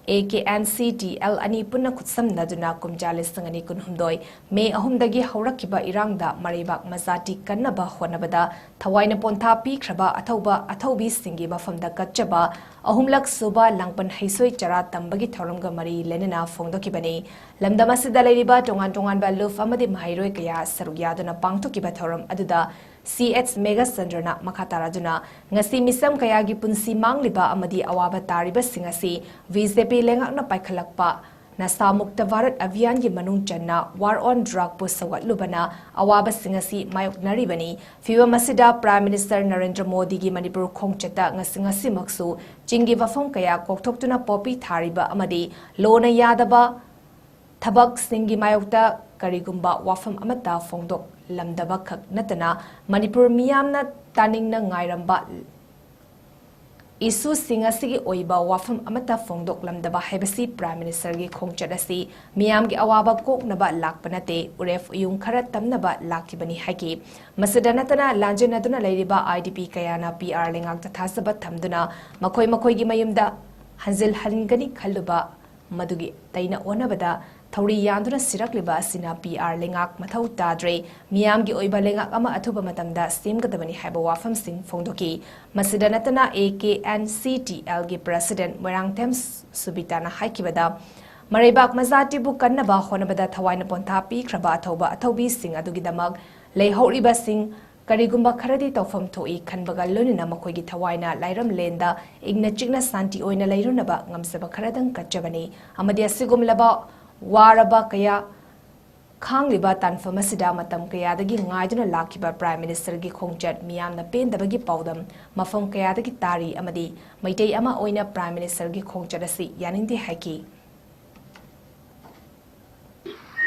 AKNCTL ani punna khutsam naduna kumjali sangani kunhumdoi me ahumdagi haurakiba irangda maribak mazati kannaba honabada thawaina pontha pi khraba athaubi singi mafamda katchaba ahumlak suba langpan haisoi chara tambagi thoramga mari lenena phongdokibani lamdamasida leiriba tongan ba luf amadi mahairoi kaya sarugyaduna pangthokiba thoram aduda 𝐶𝐿𝐸𝐬 makataraduna ngasi misam kayagi punsi mangliba amadi awaba tariba singasi BJP lengakna paikhalakpa nasa mukta Bharat Abhiyan gi manung channa war on drug pu sawatlubana awaba singasi mayoknaribani fiwa masida Prime Minister Narendra Modi gi Manipur khongchata ngasi maksu chingi wafam kaya kokthokuna popi thariba amadi lona yadaba thabak singi mayokta karigumba wafam amata phongdok lamdaba khak natana Manipur miyamna taningna ngairamba isu singa sigi oiba wafam amata fongdok lamdaba haibasi Prime Minister gi khongchat asi miyam gi awaba koknaba lakpanate uref uyung khara tamnaba lakibani hagi masadanatana lanjenaduna leiriba IDP kayana PR lengak tathasaba thamduna makoi gi mayumda hanzil hangani khaluba madugi taina onabada Thori yanduna sirakliba asina PR lengak mathau tadre miyam gi oiba lengak ama athuba matamda semgadabani haiba wafam sing fongdoki masidanatana 𝐂𝐢𝐯𝐞𝐰𝐬 gi president Moirangthem Subitana haikibada Maribak mazati bu kannaba honabada thawaina pontha pi khraba athoba athobi sing adugi damak leihoriba sing karigumba kharadi tawfam thoi khanbaga lonina makoigi thawaina lairam lenda igna chigna santi oina leirunaba ngamsaba kharadang kachabani amadi asigumlaba waraba kaya khangliba tanfamasida matam kayadagi ngaiduna lakiba Prime Minister gi khongchat miyamna pendabagi pawdam mafam kayadagi tari amadi maitei ama oina Prime Minister gi khongchat asi yaningdi haiki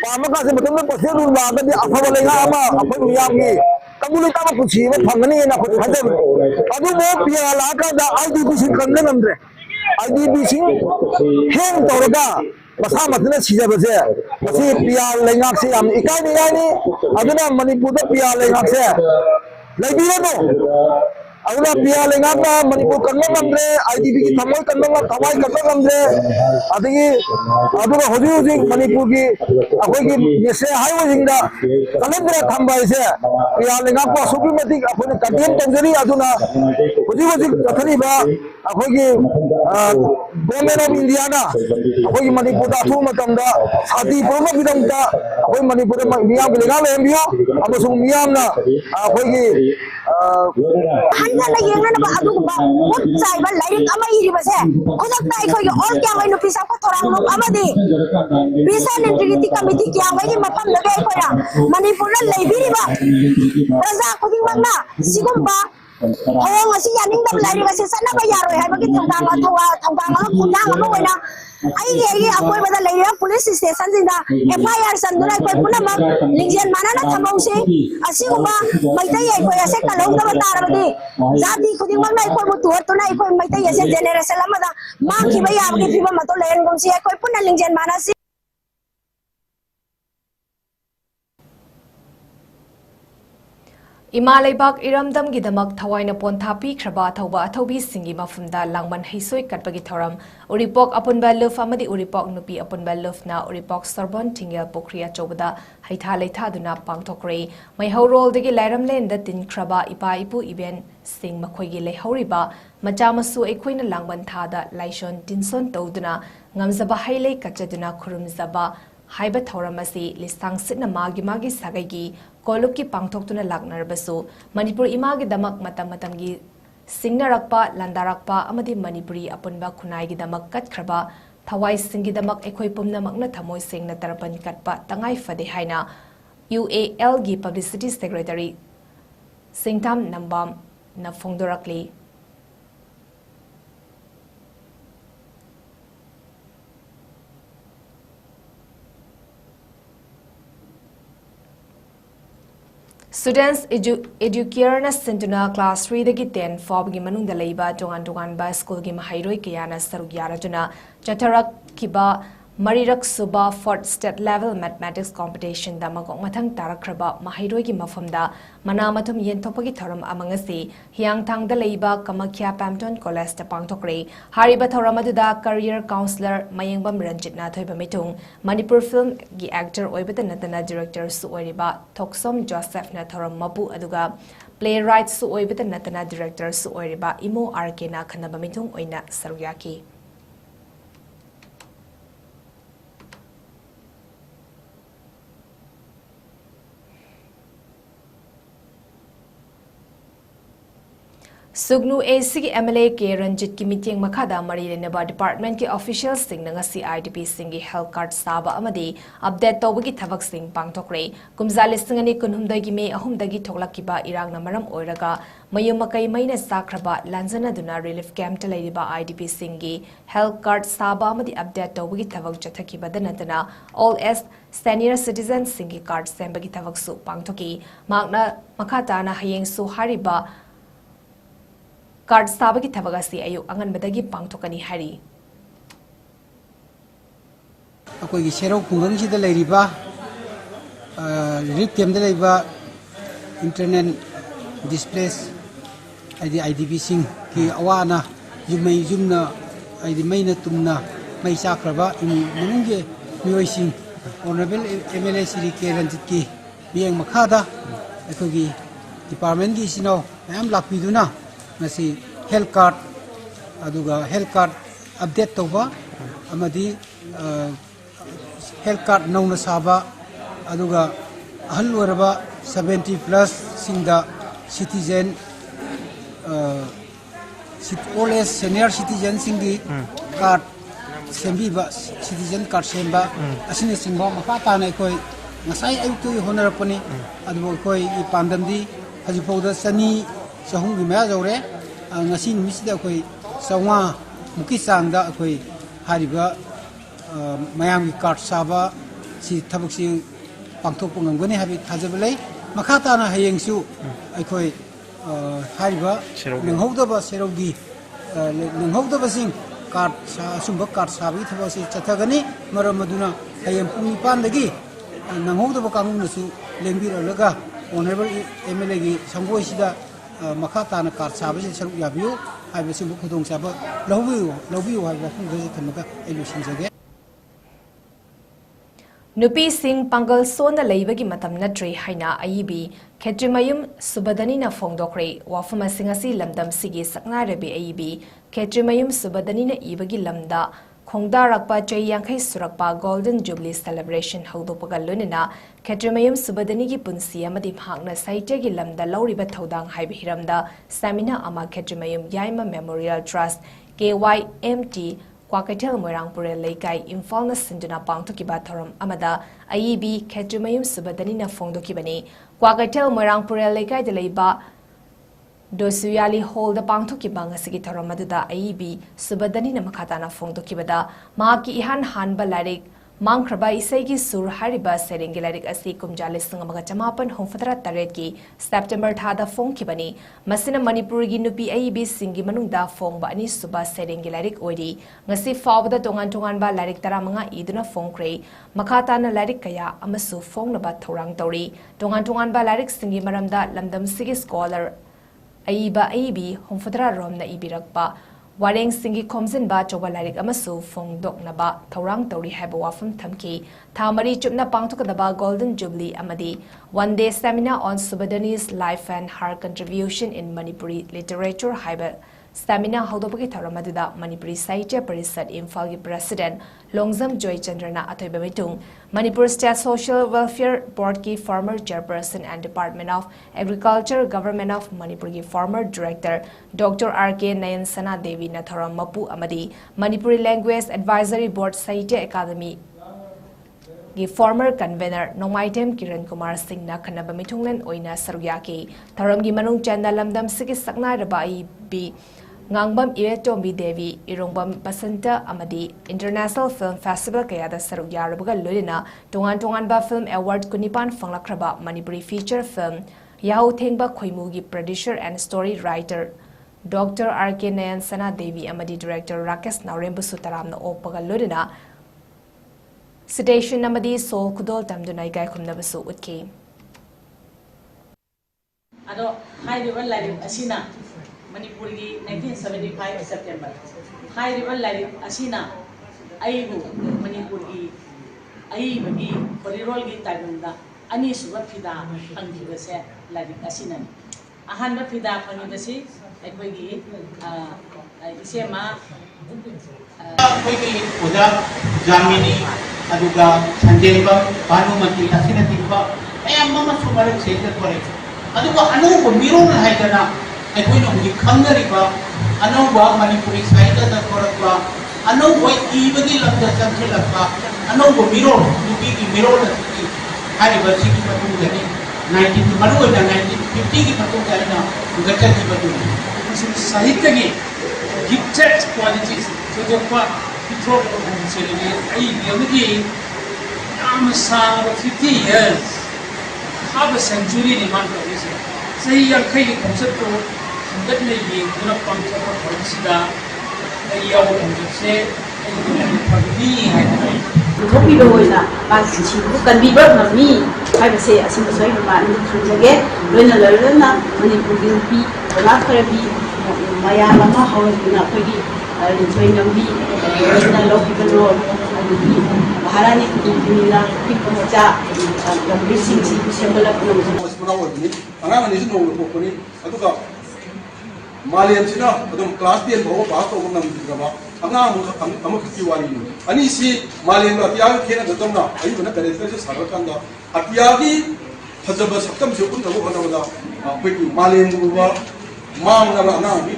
pamaka se matam na paseru la ga afaba lenga ama apai miyamgi kamuli tama kuchi ma phangani na ko hajam adu mo pia la ka da IDP sin kanne namre IDP sin heng tawraga masa matna sijabase masi pia lengak se am ikai ni yani aduna manipur da pia lengak se laibira no aduna pia lengak na manipur kanne namre IDP ki thamoi kanne thawai kanne namre adigi aduna hoji manipur ki akoi ki yese highway jinda kalendra thamba ise pia lengak ko suprematic akoi contain tawjari aduna hoji kathari ba akoi ki Government of India na akoi manipur da thu matamda sadi promo bidamda akoi manipur da miyam bilenga lembiyo amasung miyam na akoi ki hanna yenga na ba adu ba mut sai ba lairik ama iri ba se khodak tai khoi all kya ngai no pisa ko thorang no amadi visa integrity committee kya ngai ki mapam da gai khoya manipur na leibiri ba raja khuding bangna sigum ba Hong asi yaning dam lari kasi sana ba yaro hai bagi thongdang kunang ama wena ai akoi bada lari police station jinda FIR sanduna koi punama lingjen mana na thamausi asi uma maitai ai koi ase kalong da tarabadi jati khuding mang nai koi butu to nai koi maitai ase generation lamada mang ki ba ya bagi phiba mato len gomsi koi punna lingjen mana si Imalaybak iramdam gidamak thawaina pontha pi khraba thauba athobi singi mafumda langman heisoi katbagi thoram uripok apunba luf amadi uripok nupi apunba luf na uripok sorbon tingel pokriya chobada haitha leitha duna pangthokre maihorol degi lairamlen da tin khraba ipa ipu event sing makhoi gi leihoriba machamasu ekoina langban thada laishon tinson tawduna ngamzaba hailei kachaduna khurumzaba haiba thoramasi listang sitna magi sagai gi Koluki pangthoktuna laknarbasu Manipur imagi damak matamgi singnarakpa landarakpa amadi Manipuri apunba khunai gi damak kat khraba thawai singi damak ekhoi pumna makna thamoi sengna tarpan katpa tangai fade haina UAL gi publicity secretary Singtam Nambam na phongdorakli Students educare na sentuna class 3 dagi 10 fob gi manung da leiba tongan ba school gi mahairoi kiyana saruk yarajuna chatarak kiba marirak suba 4th state level mathematics competition da magok mathang tarakraba mahairoi gi mafamda manamathum yentopagi thoram amangasi hiangthang da leiba Kamakhya Pamton College ta pangthokre hariba thoram aduda career counselor Mayengbam Ranjitna thoiba mitung Manipur film gi actor oibata natana director su oiriba Thoksom Joseph na thoram mapu aduga playwright su oibata natana director su oiriba Imo RK na khanaba mitung oina sarugyaki Sugnu AC MLA 𝐾𝐢𝐯𝐞𝐿𝐬 meeting makada mari lenaba department ki officials sing ngasi IDP singi health card saba amadi update tawbagi thabak sing pangthokre kumjali singani kunhumdai gi me ahumdagi thoklakiba irang namaram oiraga mayumakai maina sakraba lanjana duna relief camp ta leiba IDP singi health card saba amadi update tawbagi thabak chathakiba danatana all as senior citizens singi card sembagi thabak su pangthoki makna makata na hayeng su hariba card साबगी थबक असि अयुक अंगनबदगी पांगथोकनी हारि अकोई sero खुंगंग सिदा लेरिबा रिक टेम दे लेबा internet displace IDB Singh की अवाना जुमई जुमना ID मैना तुमना मई चाख्रबा इमुंगे मियोई सिंह ऑनरेबल एमएलए श्री 𝐶𝐤𝐯𝐞 की बियंग मखादा अखोगी डिपार्टमेंट की सिनो मैम लापीदुना मसी हेल्थ कार्ड अदुगा हेल्थ कार्ड अपडेट तौबा अमदी हेल्थ कार्ड नौना साबा अदुगा अहल ओरबा 70+ सिंगदा citizen old age senior citizen सिंगी कार्ड सेंबीबा सिटीजन कार्ड सेंबा असिने सिंबा मखा ताना कोई ngasai ayuktu honarapani adu koi I pandamdi hajipauda sani sahum gi maya jore ngasi nimisida koi sawa muki sangda koi hariba mayam gi card saba si thabuk si pangthok ngangani habi thajabalai makata na hayengsu koi hariba lenghauda serogi lenghauda sing card sumba card sabi thaba si chathagani maramaduna hayem puni pandagi नंगौदब कानूनसु लेंबिरलगा honourable MLA की संगोइसिदा मखा ताना card साबसे सरुक याबियो हाइबसिबु खुदोंग साब लौबियो हाइबा फुंगजे थमगा एलुसिनजगे नुपी सिंह पंगल सोन लेबगी मतम नट्रे हाइना आईबी 𝐋𝐤𝐯𝐬 सुबदनीना फोंगदोखरे वाफम सिंगसी लमदम सिगी सकनारबे आईबी 𝐋𝐤𝐯𝐬 सुबदनीना इबगी लमदा खोंगदारकपा चई यांखै सुरकपा गोल्डन जुबली सेलिब्रेशन हौदोपगा लोनिना 𝐋𝐤𝐯𝐬 सुबदनी की पुंसी अमदि भागना साहित्य की लमदा लौरिबा थौदांग हाइबा हिरमदा सेमिनार अमा 𝐋𝐤𝐯𝐬 याइमा मेमोरियल ट्रस्ट KYMT 𝐂 𝐻𝐸 लेकाई इम्फालना सिंदुना पांगथोकिबा थौरम अमदा आईबी 𝐋𝐤𝐯𝐬 सुबदनीना फोंगदोकिबनी 𝐂 लेकाई दलेबा दोसुयाली हॉल द पांगथोकिबा ngasi थौरम अदुदा आईबी सुबदनीना मखाताना फोंगदोकिबदा माकी इहान हानबा लारिक मांगख्रबा इसेगी सुर हारिबा सेरेंगी लारिक असि कुमजाले संगमगा चमापन होंफतरा तरेट की सेप्टेम्बर थादा फोंगखिबनी मसिना मणिपुर की नुपी आईबी सिंगी मनुंगदा फोंगबा अनि सुबा सेरेंगी लारिक ओइरी ngasi फावदा तोंगान तोंगानबा लारिक 15 इदुना फोंगख्रे मखाताना लारिक कया अमसु फोंगनबा थौरांग तौरी तोंगान तोंगानबा लारिक सिंगी मरमदा लमदम सिगी स्कॉलर आईबा आईबी होंफतरा रोमना इबिरकपा वारेंग सिंगी खोमजिनबा चौबा लारिक अमसु फोंगदोकनबा थौरांग तौरी हैबा वाफम थमकी थामरी चुपना पांगथोकदबा गोल्डन जुबली अमदी 1 day seminar on Subadani's life and her contribution in Manipuri literature हैबा सेमिनार हौदोपगी थौरम अदुदा मणिपुरी साहित्य परिषद इम्फाल की प्रेसिडेंट लोंगजम जोय चंद्रना अथोइबा मितुंग Manipur state social welfare board की former chairperson and department of agriculture government of Manipur की former director doctor R.K. Nayansana Devi न थौरम मपु अमदी Manipuri language advisory board Sahitya Akademi की फॉर्मर कन्वेनर नोमाइटेम किरण कुमार सिंह न खनब मिथुंगलन ओइना सरुयाकी थौरम की मनुंग चंदा लमदम सिगी सकनारबा IB ngangbam iretombi devi irongbam basanta amadi international film festival kayada saruk yarabuga loina tongan ba film award kunipan fanglakhraba manipuri feature film yahu thengba khoimu gi producer and story writer Dr. R.K. Nayensana Devi amadi director Rakesh Naurembu Sutaramna opaga loina citation amadi sol kudol tamdunai gai khumnabasu utki ado hai river live asina Manipur की 1975 September high river live असीना आईबु मणिपुर की आईबगी परिरोल की ताइबंदा अनि सुब फिदा फंगिबसे live असीना Ahaan फिदा फंगिबसे अखोगी इसेमा अखोगी ओदा जामिनी अदुगा संजेबा भानुमती असीना तिबा अयम्मा सुमरक सेकर परे अदुगा अनु मिरोन हाइदना अखोइनो हुजि खंगरिबा अनौबा मणिपुरी साहित्य थोरकबा अनौबा इबगी लब्दा चंथलकबा अनौबा मिरोल नुपी की मिरोल असि हारिबा सिगी मतुगनि 19 मरुना 1950 की मतुगना गचति बतु साहित्य की गिफ्टेड क्वालिटीज थोदोपा पिथोक सेलिने आई यमगी नाम साब 50 years हाब सेंचुरी निमान करसे सही यखै की कॉन्सेप्ट ꯈꯟꯒꯠꯅ ꯌꯦꯡꯗꯨꯅ ꯄꯥꯡꯊꯣꯛꯄ ꯊꯧꯔꯝꯁꯤꯗ ꯑꯩ ꯌꯥꯎꯕ ꯐꯪꯖꯕꯁꯦ ꯑꯩꯒꯤ ꯌꯥꯝꯅ ꯐꯕꯅꯤ ꯍꯥꯏꯗꯅ ꯑꯩ ꯄꯨꯊꯣꯛꯄꯤꯕ ꯑꯣꯏꯅ ꯃꯥꯒꯤꯁꯤꯡꯕꯨ ꯀꯟꯕꯤꯕ ꯉꯝꯃꯤ ꯍꯥꯏꯕꯁꯦ ꯑꯁꯤꯃꯁꯨ ꯑꯩ ꯃꯃꯥꯡꯗ ꯊꯝꯖꯒꯦ ꯂꯣꯏꯅ ꯂꯣꯏꯅꯅ ꯃꯅꯤꯄꯨꯔꯒꯤ ꯅꯨꯄꯤ ꯀꯂꯥ ꯈꯔꯕꯤ ꯃꯌꯥꯝ ꯑꯃ ꯍꯧꯔꯛꯇꯨꯅ ꯑꯩꯈꯣꯏꯒꯤ ꯂꯤꯟꯊꯣꯏ ꯉꯝꯕꯤ ꯂꯣꯏꯅ ꯂꯧꯈꯤꯕ ꯂꯣꯟ ꯑꯗꯒꯤ ꯃꯍꯥꯔꯥꯅꯤ ꯀꯨꯇꯨꯝꯕꯤꯅ ꯑꯄꯤꯛꯄ ꯃꯆꯥ ꯒꯝꯚꯤꯔꯁꯤꯡꯁꯤꯕꯨ ꯁꯦꯝꯒꯠꯂꯛꯄꯅ ꯑꯉꯥꯡ ꯑꯅꯤꯁꯨ ꯅꯣꯡꯃ ꯄꯣꯛꯄꯅꯤ ꯑꯗꯨꯒ ꯃꯥꯂꯦꯝꯁꯤꯅ ꯑꯗꯨꯝ ꯀ꯭ꯂꯥꯁ 10 ꯐꯥꯎꯕ ꯄꯥꯁ ꯇꯧꯕ ꯉꯝꯗ꯭ꯔꯕ ꯑꯉꯥꯡ ꯑꯃꯈꯛꯀꯤ ꯋꯥꯔꯤꯅꯤ ꯑꯅꯤꯁꯤ ꯃꯥꯂꯦꯝꯒ ꯑꯇꯤꯌꯥꯒ ꯈꯦꯠꯅꯒꯗꯧꯅ ꯑꯌꯨꯕꯅ ꯀꯦꯔꯦꯛꯇꯔꯁꯦ ꯁꯥꯒꯠꯀꯥꯟꯗ ꯑꯇꯤꯌꯥꯒꯤ ꯐꯖꯕ ꯁꯛꯇꯝꯁꯦ ꯎꯠꯅꯕ ꯍꯣꯠꯅꯕꯗ ꯑꯩꯈꯣꯏꯒꯤ ꯃꯥꯂꯦꯝꯒꯨꯝꯕ ꯃꯥꯡꯂꯕ ꯑꯉꯥꯡꯒꯤ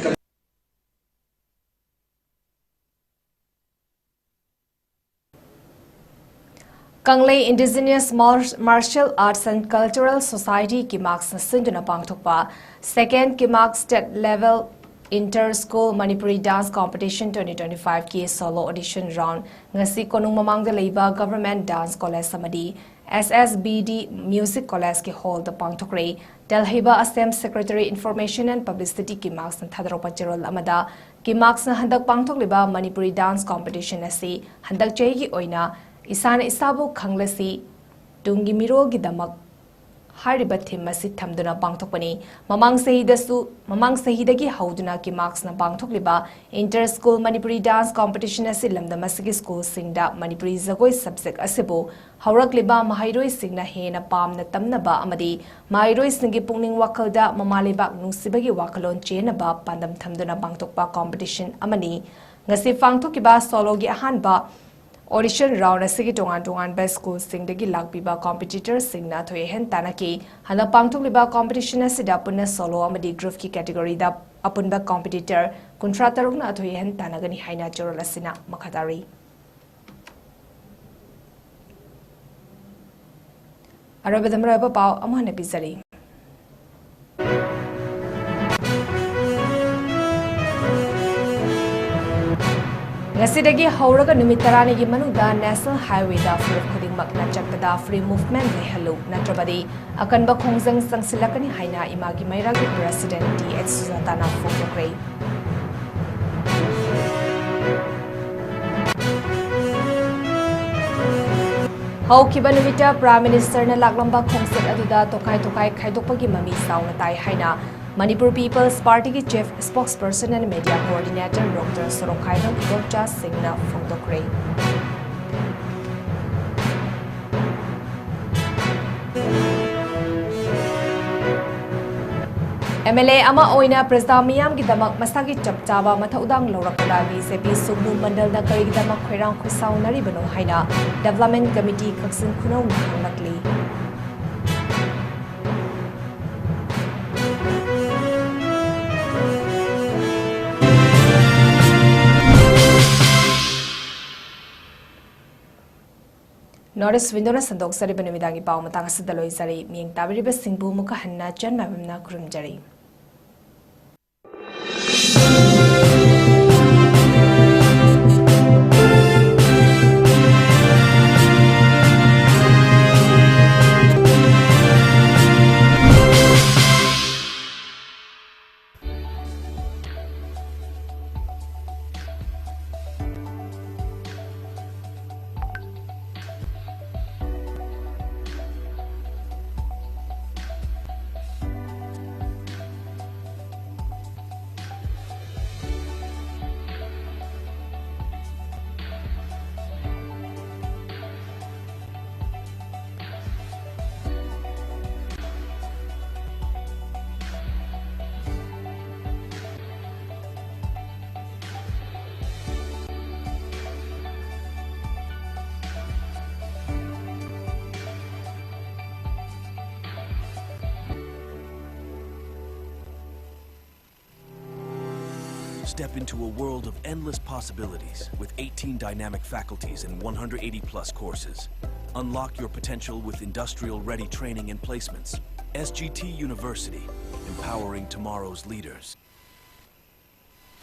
ꯀꯪꯂꯩ Indigenous Martial Arts and Cultural Society ꯀꯤꯃꯥꯛꯁ ꯁꯤꯟꯗꯨꯅ ꯄꯥꯡꯊꯣꯛꯄ ꯁꯦꯀꯦꯟ ꯀꯤꯃꯥꯛ state level Inter-School Manipuri Dance Competition 2025 की solo audition round ngasi konung mamang da leiba Government Dance College samadi SSBD Music College ki hall da pangthokre Delhiba Assam Secretary Information and Publicity ki marks na thadropa cherol amada ki marks na handak pangthok liba Manipuri Dance Competition asi handak chei gi oina isana isabu khanglasi tungi miro gi damak Hariba theme asi thamduna pangthokpani mamang sahidagi hauduna ki marks na pangthokliba inter school Manipuri dance competition asi lamdam asigi school singda Manipuri jagoi subject asibu haurakliba mahairoi singna hena pamna tamnaba amadi mahairoi singi pungning wakalda mamalibak nungsibagi wakalon chenaba pandam thamduna pangthokpa competition amani ngasi pangthokiba solo gi ahanba Audition round asigi tongan by school singdagi lakbiba competitors singna thoye hen tanaki hana pangthokliba competition asida punna solo amadi group ki category da apunba competitor kuntra tarukna thoye hen tanagani haina jorol asina makhatari arabadamra ba paw amana bizari Ngasidagi hauraga numit taranigi manuda national highway da free khudingmak na chakpada free movement lehalu natrabadi akanba khongjang sangsilakani haina imagi mairagi president 𝐋𝐢𝐯𝐞 𝐍𝐞𝐰𝐬 Haukiba numita Prime Minister na laklamba khongset aduda tokai khaidokpagi mami sauna tai haina Manipur People's Party ki Chief Spokesperson and Media Coordinator Dr. 𝐶𝐞𝐼𝐬 𝐁𝐫𝐴 phongdokre MLA ama oina presda miyam gi damak masagi chapchaba mathaudang lorakda BJP sugnu mandal na kari gi damak khoirang khoisau nari bano haina Development Committee khaksin khunau nakli Notice window na sandok sari benumidagi pau matang sidaloi sari miyeng tabiriba singbu muka hanna jan mabimna kurum jari. Step into a world of endless possibilities with 18 dynamic faculties and 180 plus courses. Unlock your potential with industrial-ready training and placements. SGT University, empowering tomorrow's leaders.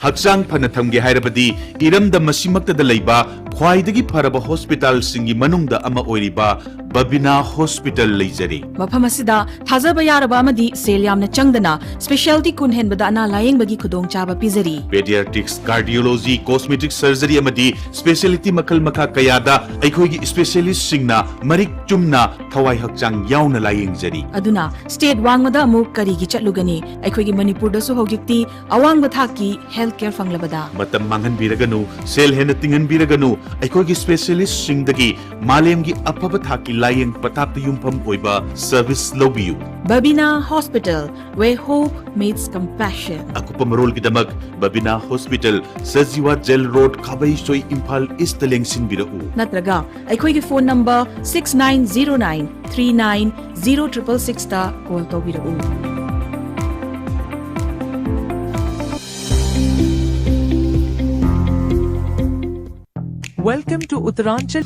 हक्चांग फन थमगे हायरबदी इरमदा मसिमक्तदा लैबा ख्वाइदगी फरबा hospital सिंगी मनुंगदा अमा ओइरिबा बबिना हॉस्पिटल लेजरी मफम असिदा थाजबा यारबा अमदी सेल यामना चंगदना स्पेशलिटी कुन हेनबदा अना लायेंगबगी खुदोंग चाबा पिजरी पेडियाट्रिक्स कार्डियोलॉजी कॉस्मेटिक सर्जरी अमदी स्पेशलिटी मखल मखा कयादा अखोइगी स्पेशलिस्ट सिंगना मरिक चुमना थवाई हक्चांग यावना लायेंगजरी अदुना स्टेट वांगमदा अमु करिगी चटलुगनी अखोइगी मणिपुरदसु हौजिक्ति अवांग बथाकी हेल्थ केयर फंगलबदा मतम मांगन बिरगनु सेल हेन तिंगन बिरगनु अखोइगी स्पेशलिस्ट सिंगदगी मालेमगी अफब थाकी लायेंग पताप युमफम ओइबा सर्विस लोबियु Babina hospital where hope meets compassion अकुप मरोल की दमक Babina hospital Sajiwa jail road खाबई सोई इम्फाल ईस्ट लेंगसिन बिरउ नत्रगा अखोइगी फोन नंबर 6909390666 ता कॉल तौबिरउ Welcome to Uttaranchal.